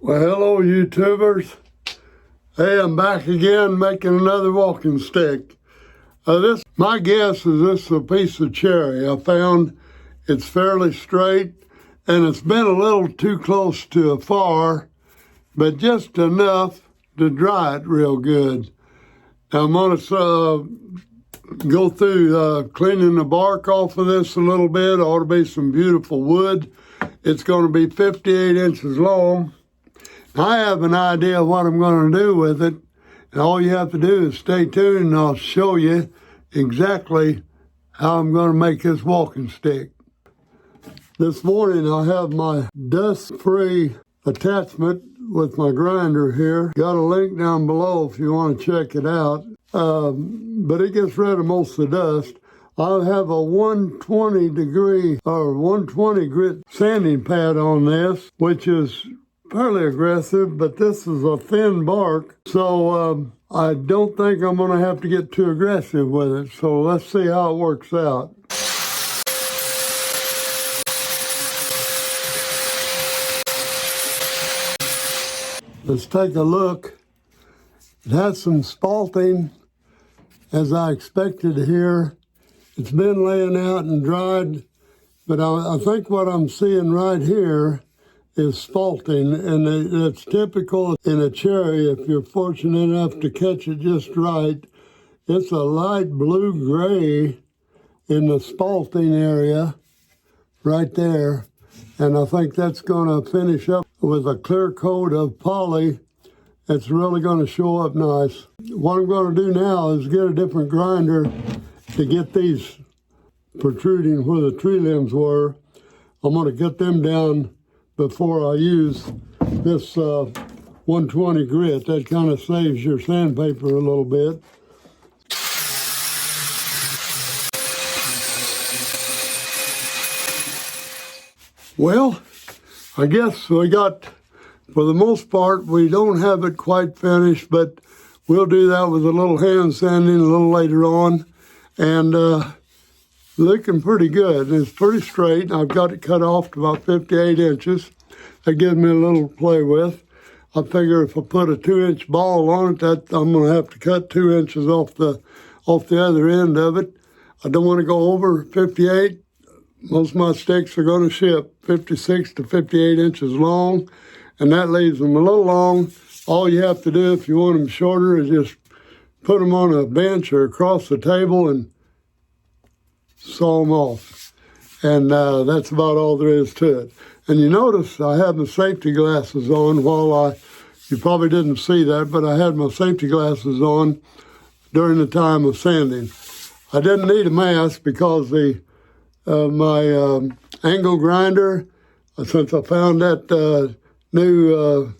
Well, hello YouTubers. Hey, I'm back again making another walking stick. My guess is this is a piece of cherry. I found it's fairly straight and it's been a little too close to a far, but just enough to dry it real good. Now I'm going to go through cleaning the bark off of this a little bit. Ought to be some beautiful wood. It's going to be 58 inches long. I have an idea of what I'm going to do with it, and all you have to do is stay tuned and I'll show you exactly how I'm going to make this walking stick. This morning I have my dust-free attachment with my grinder here. Got a link down below if you want to check it out, but it gets rid of most of the dust. I have a 120 grit sanding pad on this, which is fairly aggressive, but this is a thin bark, so I don't think I'm going to have to get too aggressive with it. So let's see how it works out. Let's take a look. It has some spalting, as I expected here. It's been laying out and dried, but I think what I'm seeing right here is spalting, and it's typical in a cherry if you're fortunate enough to catch it just right. It's a light blue-gray in the spalting area right there, and I think that's going to finish up with a clear coat of poly. It's really going to show up nice. What I'm going to do now is get a different grinder to get these protruding where the tree limbs were. I'm going to get them down before I use this 120 grit. That kind of saves your sandpaper a little bit. Well, I guess we got, for the most part, we don't have it quite finished, but we'll do that with a little hand sanding a little later on. And looking pretty good. It's pretty straight. I've got it cut off to about 58 inches. That gives me a little to play with. I figure if I put a 2-inch ball on it, that I'm going to have to cut 2 inches off the other end of it. I don't want to go over 58. Most of my sticks are going to ship 56 to 58 inches long, and that leaves them a little long. All you have to do if you want them shorter is just put them on a bench or across the table and saw them off. And that's about all there is to it. And you notice I had my safety glasses on you probably didn't see that, but I had my safety glasses on during the time of sanding. I didn't need a mask because my angle grinder, since I found that new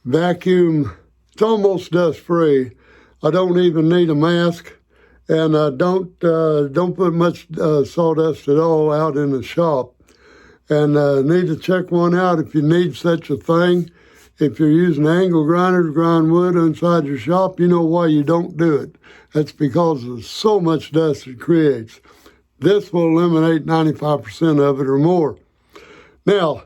vacuum, it's almost dust-free. I don't even need a mask. And I don't put much sawdust at all out in the shop. And need to check one out if you need such a thing. If you're using an angle grinder to grind wood inside your shop, you know why you don't do it. That's because of so much dust it creates. This will eliminate 95% of it or more. Now,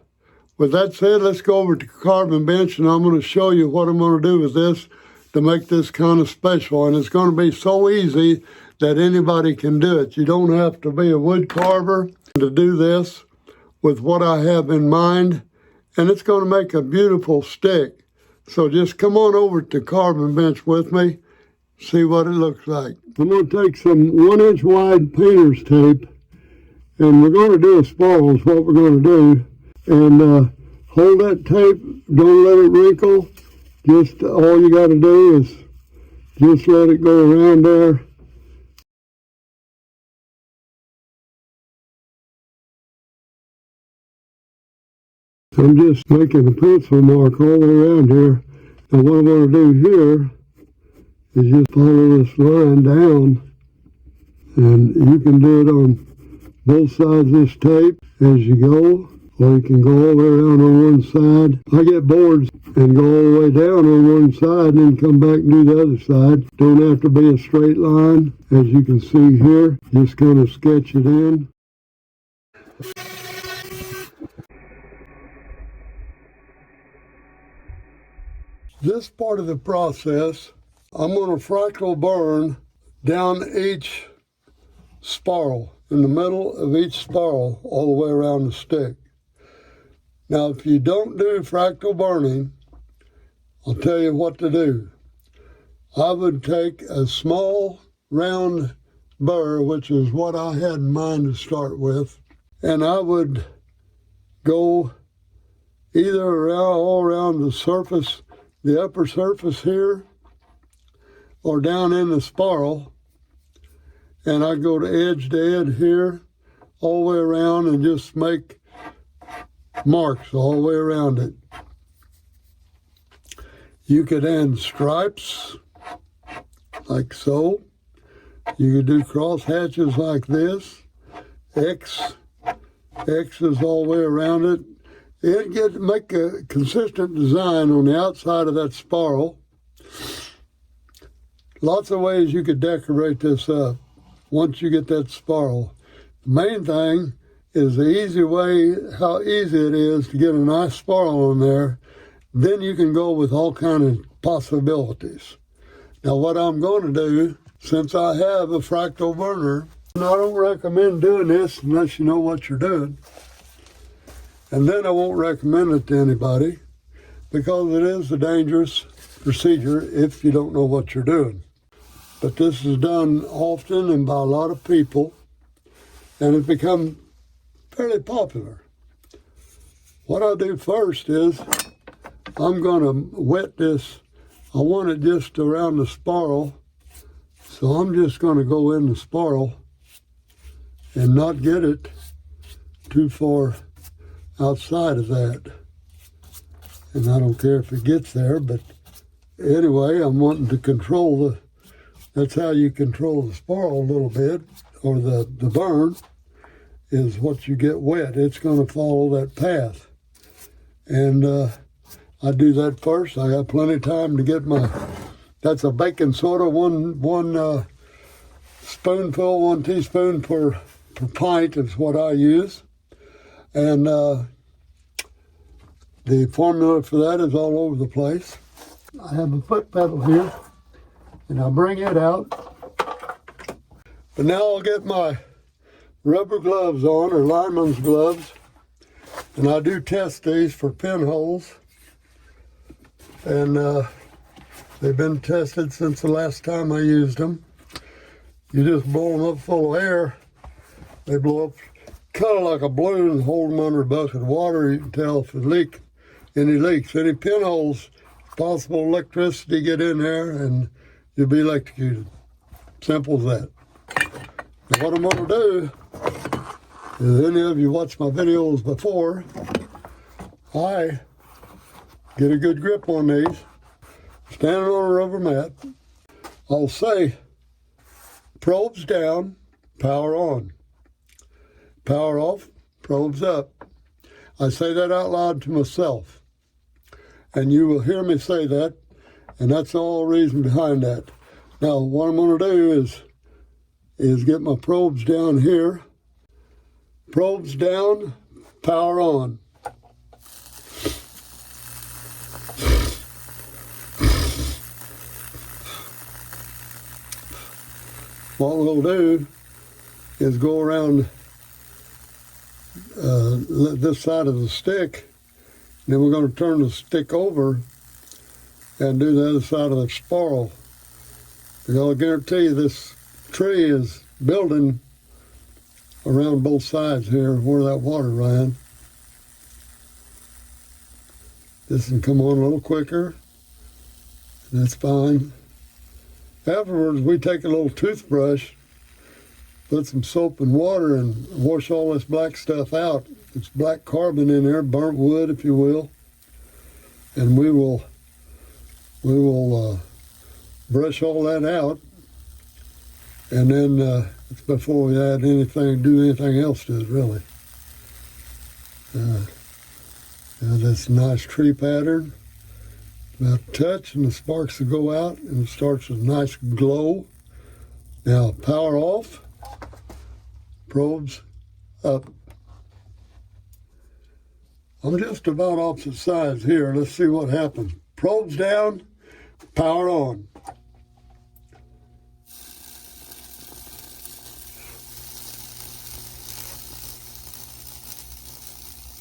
with that said, let's go over to the carbon bench, and I'm going to show you what I'm going to do with this to make this kind of special. And it's going to be so easy that anybody can do it. You don't have to be a wood carver to do this with what I have in mind. And it's going to make a beautiful stick. So just come on over to the carbon bench with me, see what it looks like. I'm going to take some 1-inch wide painter's tape, and we're going to do a spiral is what we're going to do. And hold that tape, don't let it wrinkle. Just all you got to do is just let it go around there. I'm just making a pencil mark all the way around here. And what I'm going to do here is just follow this line down. And you can do it on both sides of this tape as you go. Or you can go all the way around on one side. I get bored and go all the way down on one side and then come back and do the other side. Don't have to be a straight line, as you can see here. Just kind of sketch it in. This part of the process, I'm going to fractal burn down each spiral, in the middle of each spiral, all the way around the stick. Now, if you don't do fractal burning, I'll tell you what to do. I would take a small round burr, which is what I had in mind to start with, and I would go either around, all around the surface, the upper surface here, or down in the spiral, and I go to edge here, all the way around, and just make marks all the way around it. You could end stripes, like so. You could do cross hatches like this, X's all the way around it. And make a consistent design on the outside of that spiral. Lots of ways you could decorate this up once you get that spiral. The main thing is the easy way, how easy it is to get a nice spiral on there. Then you can go with all kinds of possibilities. Now what I'm going to do, since I have a fractal burner, and I don't recommend doing this unless you know what you're doing. And then I won't recommend it to anybody because it is a dangerous procedure if you don't know what you're doing. But this is done often and by a lot of people, and it's become fairly popular. What I do first is I'm going to wet this. I want it just around the spiral, so I'm just going to go in the spiral and not get it too far outside of that. And I don't care if it gets there, but anyway, I'm wanting to control that's how you control the spiral a little bit, or the burn, is what you get wet. It's going to follow that path. And I do that first. I got plenty of time to get that's a baking soda, one spoonful, 1 teaspoon per pint is what I use. And the formula for that is all over the place. I have a foot pedal here, and I bring it out. But now I'll get my rubber gloves on, or lineman's gloves, and I do test these for pinholes. And they've been tested since the last time I used them. You just blow them up full of air. They blow up kind of like a balloon, hold them under a bucket of water. You can tell if it any leaks. Any pinholes, possible electricity get in there and you'll be electrocuted. Simple as that. Now what I'm going to do is, any of you watched my videos before, I get a good grip on these, standing on a rubber mat. I'll say, probes down, power on. Power off, probes up. I say that out loud to myself. And you will hear me say that, and that's all the reason behind that. Now, what I'm going to do is get my probes down here. Probes down, power on. What we'll do is go around this side of the stick, and then we're going to turn the stick over and do the other side of the spiral. And I'll guarantee you this tree is building around both sides here where that water ran. This can come on a little quicker, and that's fine. Afterwards, we take a little toothbrush, put some soap and water, and wash all this black stuff out. It's black carbon in there, burnt wood, if you will. And we will brush all that out. And then it's before we add anything, do anything else to it, really. This nice tree pattern. About a touch, and the sparks will go out, and it starts with a nice glow. Now, power off, probes up. I'm just about opposite sides here. Let's see what happens. Probes down, power on.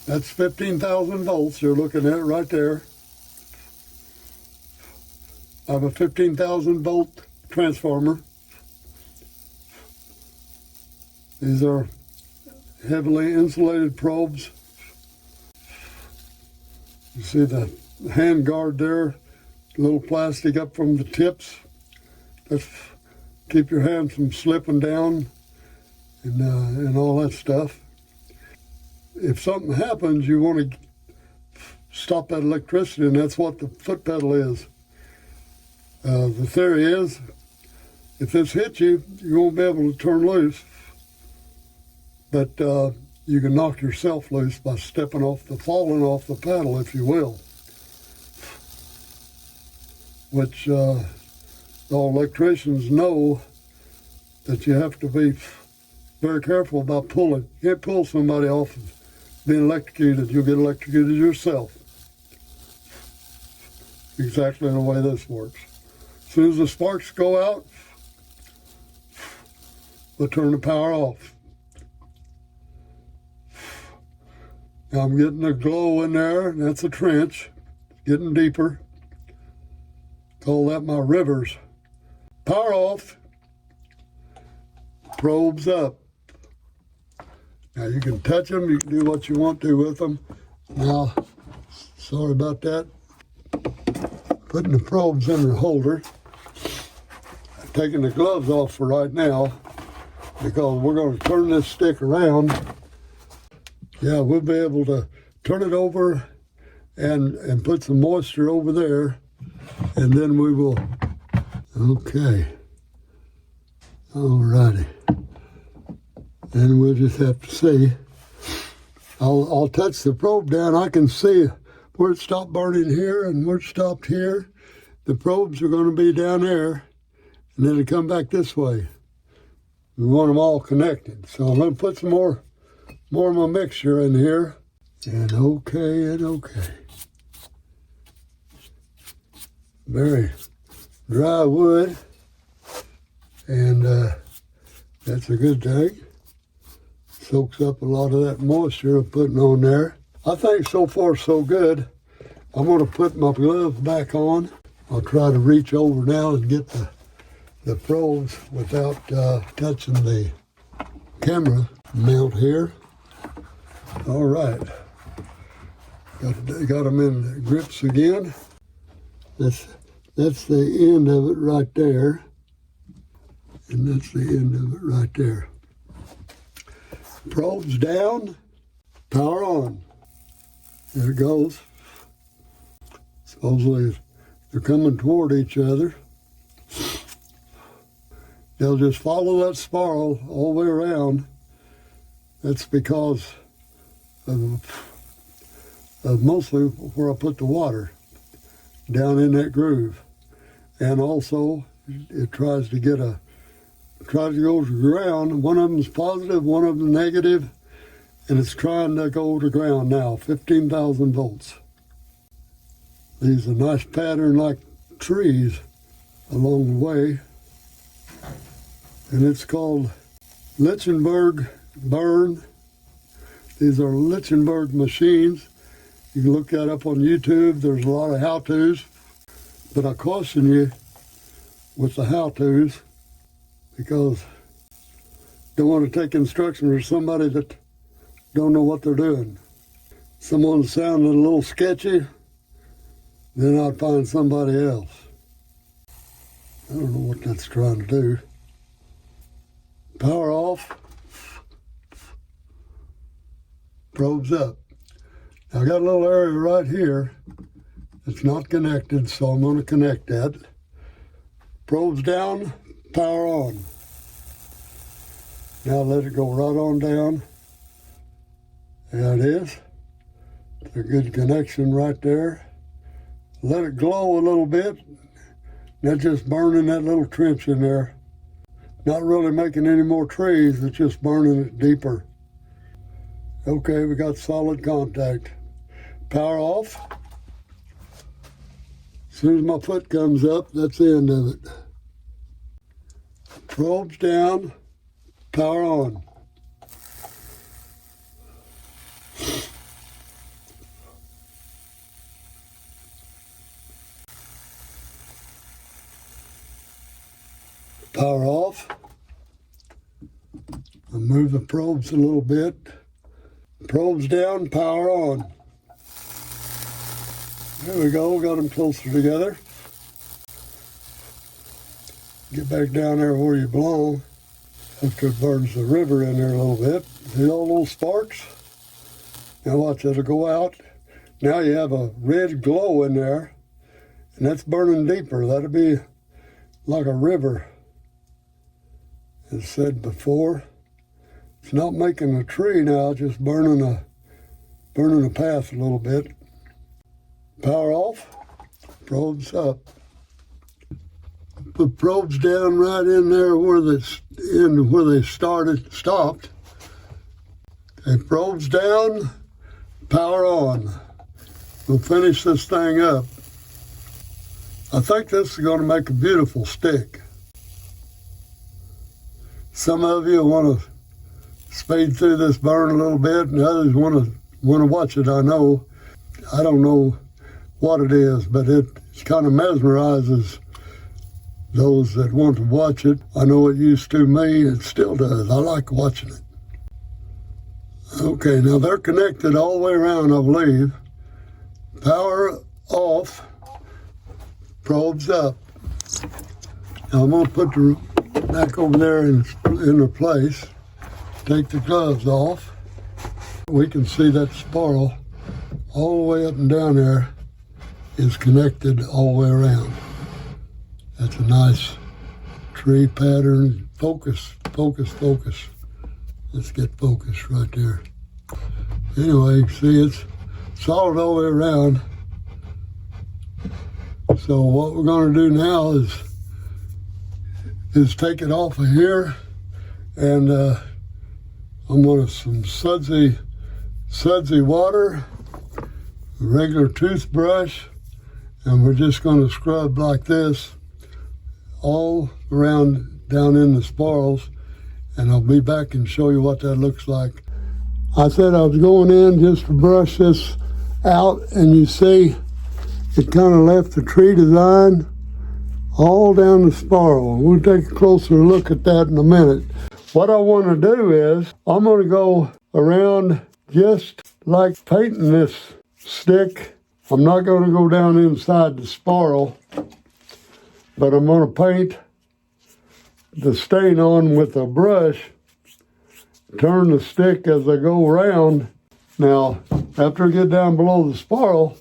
That's 15,000 volts you're looking at right there. I have a 15,000 volt transformer. These are heavily insulated probes. You see the hand guard there, little plastic up from the tips. That's keep your hand from slipping down and all that stuff. If something happens, you want to stop that electricity, and that's what the foot pedal is. The theory is, if this hits you, you won't be able to turn loose, but you can knock yourself loose by falling off the pedal, if you will, which all electricians know that you have to be very careful about pulling. You can't pull somebody off of being electrocuted. You'll get electrocuted yourself. Exactly the way this works. As soon as the sparks go out, we'll turn the power off. Now I'm getting a glow in there, and that's a trench, getting deeper. Call that my rivers. Power off, probes up. Now you can touch them, you can do what you want to with them. Now, sorry about that. Putting the probes in the holder. I'm taking the gloves off for right now because we're going to turn this stick around. Yeah, we'll be able to turn it over and put some moisture over there, and then we will. Okay. All righty. And we'll just have to see. I'll touch the probe down. I can see where it stopped burning here and where it stopped here. The probes are going to be down there, and then it'll come back this way. We want them all connected. So I'm going to put some more of my mixture in here. And okay. Very dry wood, and that's a good thing. Soaks up a lot of that moisture I'm putting on there. I think so far so good. I'm going to put my gloves back on. I'll try to reach over now and get the probes without touching the camera mount here. All right. Got them in grips again. That's the end of it right there. And that's the end of it right there. Probes down, power on. There it goes. Supposedly they're coming toward each other. They'll just follow that spiral all the way around. That's because of mostly where I put the water, down in that groove. And also it tries to go to ground. One of them's positive, one of them negative, and it's trying to go to ground now, 15,000 volts. These are nice pattern like trees along the way. And it's called Lichtenberg burn. These are Lichtenberg machines. You can look that up on YouTube. There's a lot of how-tos. But I caution you with the how-tos because don't want to take instructions from somebody that don't know what they're doing. Someone sounding a little sketchy, then I'd find somebody else. I don't know what that's trying to do. Power off. Probes up. Now I got a little area right here that's not connected, so I'm going to connect that. Probes down, power on. Now let it go right on down. There it is. It's a good connection right there. Let it glow a little bit. That's just burning that little trench in there. Not really making any more trees, it's just burning it deeper. Okay, we got solid contact. Power off. soon as my foot comes up, that's the end of it. Probes down, power on. Power off. I'll move the probes a little bit. Probes down, power on. There we go, got them closer together. Get back down there where you belong after it burns the river in there a little bit. See all those sparks? Now watch, it'll go out. Now you have a red glow in there, and that's burning deeper. That'll be like a river. As said before, it's not making a tree now, just burning a path a little bit. Power off, probes up. Put probes down right in there where they stopped. Okay, probes down, power on. We'll finish this thing up. I think this is going to make a beautiful stick. Some of you want to speed through this burn a little bit, and others want to watch it. I know. I don't know what it is, but it kind of mesmerizes those that want to watch it. I know it used to me. It still does. I like watching it. Okay, now they're connected all the way around, I believe. Power off. Probes up. Now I'm going to put the back over there in their place. Take the gloves off. We can see that spiral all the way up and down there is connected all the way around. That's a nice tree pattern. Focus, focus, focus. Let's get focus right there. Anyway, see, it's solid all the way around. So what we're going to do now is take it off of here, and I'm going to some sudsy water, a regular toothbrush, and we're just going to scrub like this all around down in the spirals, and I'll be back and show you what that looks like. I said I was going in just to brush this out, and you see it kind of left the tree design all down the spiral. We'll take a closer look at that in a minute. What I want to do is I'm going to go around just like painting this stick. I'm not going to go down inside the spiral, but I'm going to paint the stain on with a brush, turn the stick as I go around. Now, after I get down below the spiral,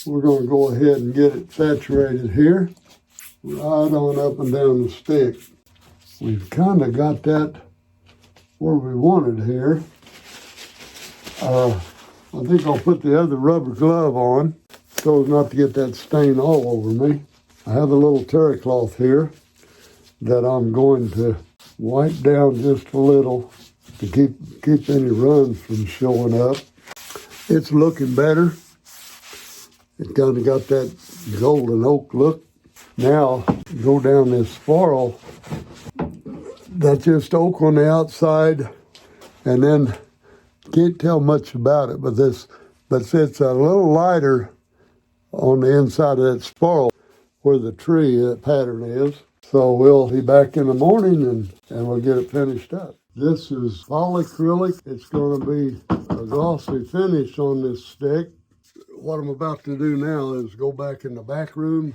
we're going to go ahead and get it saturated here, right on up and down the stick. We've kind of got that where we wanted here. I think I'll put the other rubber glove on so as not to get that stain all over me. I have a little terry cloth here that I'm going to wipe down just a little to keep any runs from showing up. It's looking better. It kind of got that golden oak look. Now, go down this spiral. That's just oak on the outside, and then can't tell much about it, but it's a little lighter on the inside of that spiral where the tree pattern is. So we'll be back in the morning and we'll get it finished up. This is polyacrylic. It's going to be a glossy finish on this stick. What I'm about to do now is go back in the back room.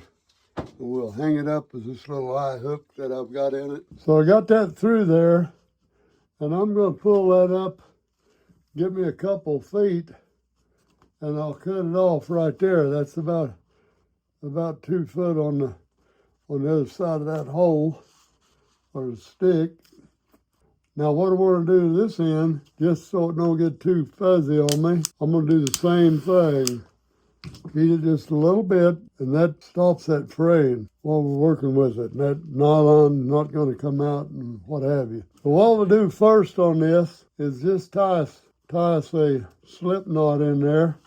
We'll hang it up with this little eye hook that I've got in it. So I got that through there, and I'm going to pull that up, give me a couple feet, and I'll cut it off right there. That's about 2 foot on the other side of that hole or the stick. Now what I want to do to this end, just so it don't get too fuzzy on me, I'm going to do the same thing. Heat it just a little bit, and that stops that fraying while we're working with it. And that nylon not going to come out and what have you. So what we'll do first on this is just tie us a slip knot in there.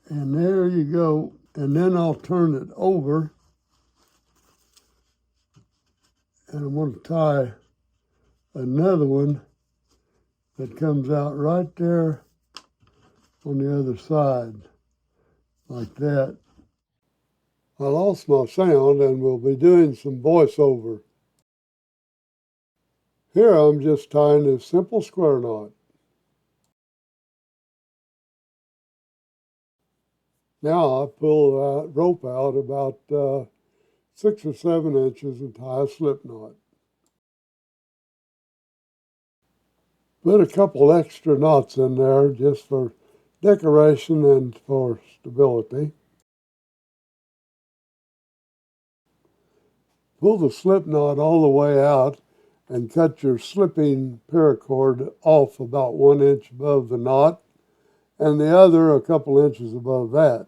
And there you go. and then I'll turn it over, and I'm going to tie another one that comes out right there on the other side, like that. I lost my sound, and we'll be doing some voiceover. Here I'm just tying a simple square knot. Now I pull that rope out about 6 or 7 inches and tie a slip knot. Put a couple extra knots in there just for decoration and for stability. Pull the slip knot all the way out and cut your slipping paracord off about 1 inch above the knot, and the other a couple inches above that.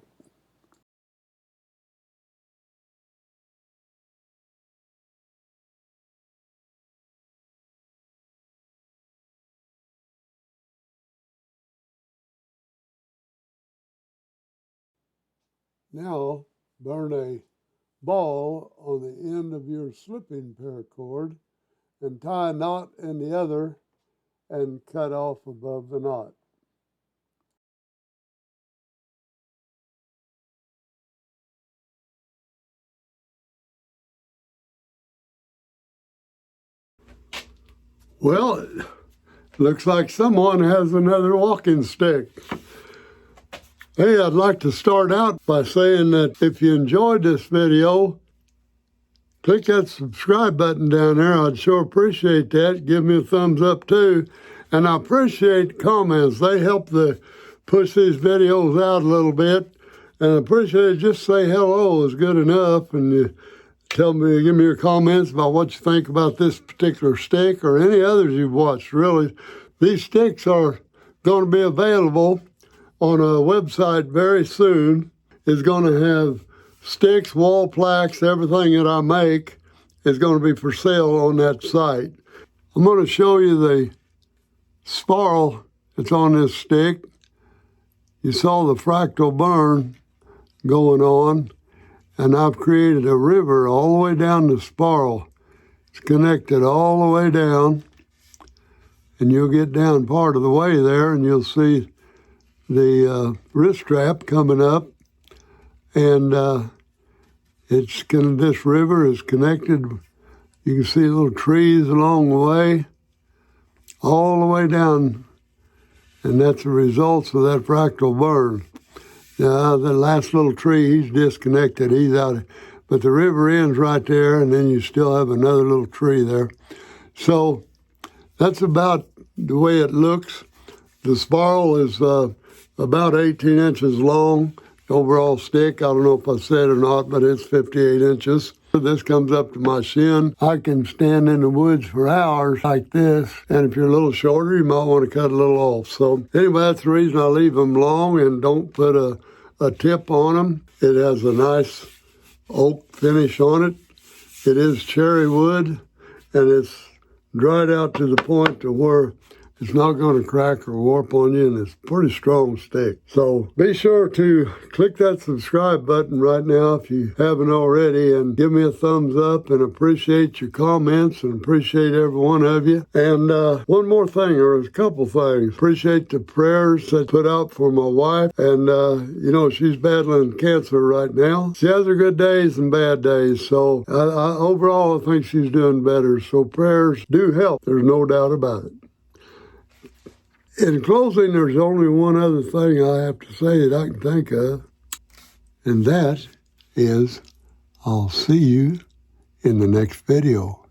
Now burn a ball on the end of your slipping paracord and tie a knot in the other and cut off above the knot. Well, it looks like someone has another walking stick. Hey, I'd like to start out by saying that if you enjoyed this video, click that subscribe button down there. I'd sure appreciate that. Give me a thumbs up too. And I appreciate comments. They help to push these videos out a little bit. And I appreciate it. Just say hello is good enough. And you give me your comments about what you think about this particular stick or any others you've watched, really. These sticks are going to be available on a website very soon. It's going to have sticks, wall plaques, everything that I make is going to be for sale on that site. I'm going to show you the spiral that's on this stick. You saw the fractal burn going on, and I've created a river all the way down the spiral. It's connected all the way down, and you'll get down part of the way there, and you'll see the wrist strap coming up, and this river is connected. You can see little trees along the way, all the way down, and that's the results of that fractal burn. Now, the last little tree, he's disconnected, he's out, but the river ends right there, and then you still have another little tree there. So that's about the way it looks. The spiral is about 18 inches long, overall stick. I don't know if I said or not, but it's 58 inches. This comes up to my shin. I can stand in the woods for hours like this, and if you're a little shorter, you might want to cut a little off. So anyway, that's the reason I leave them long and don't put a tip on them. It has a nice oak finish on it. It is cherry wood, and it's dried out to the point to where it's not going to crack or warp on you, and it's a pretty strong stick. So be sure to click that subscribe button right now if you haven't already, and give me a thumbs up, and appreciate your comments and appreciate every one of you. And one more thing, or a couple things. Appreciate the prayers that put out for my wife, and she's battling cancer right now. She has her good days and bad days, so overall I think she's doing better. So prayers do help. There's no doubt about it. In closing, there's only one other thing I have to say that I can think of, and that is I'll see you in the next video.